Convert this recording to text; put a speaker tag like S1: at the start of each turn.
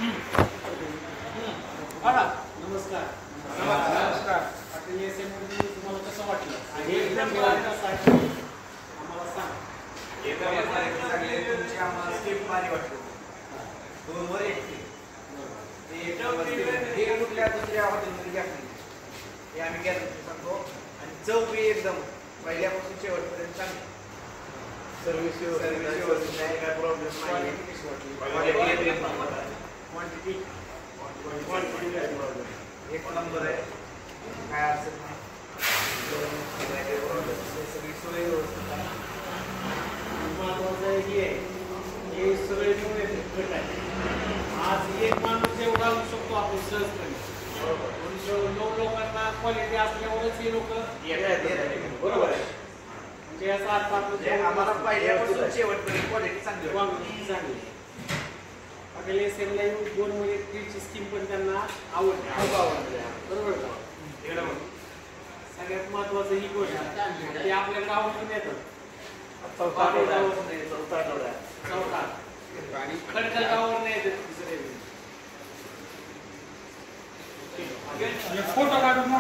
S1: नमस्कार. नमस्कार. तुम्हाला कसं वाटलं? आम्हाला सांग.
S2: तुमची आम्हाला स्किप भारी वाटतो. 2 वर 1 हे कुठल्या दुसऱ्या हॉटेलमध्ये घेतली हे आम्ही गॅरंटी सांगतो. आणि चव बी एकदम पहिल्यापासून शेवटपर्यंत चांगली. सर्व्हिस व्यवस्थित नाही, काय प्रॉब्लेम नाही. क्वांटिटी एक नंबर आहे, काय अडचण नाही. सगळी सोय व्यवस्थित आहे.
S1: महत्वाचं हे हे सगळे गट आहे. आज एक माणूस एवढा होऊ शकतो आपण सहजपणे. 9 लोकांना क्वालिटी असल्यावरच हे लोक
S2: बरोबर आहे.
S1: म्हणजे याचा अर्थ
S2: आम्हाला पहिल्यापासून शेवटपर्यंत क्वालिटी चांगली
S1: चांगली. आपल्याला एसएमला 2 मध्ये 3 ची स्कीम पण त्यांना आवडते, खूप आवडते. बरोबर का? सगळ्यात महत्वाचं ही गोष्ट ते आपल्या गावातून येतात. चौथा खडकर गावावर नाही येतात. दुसरे
S3: फोटो काढून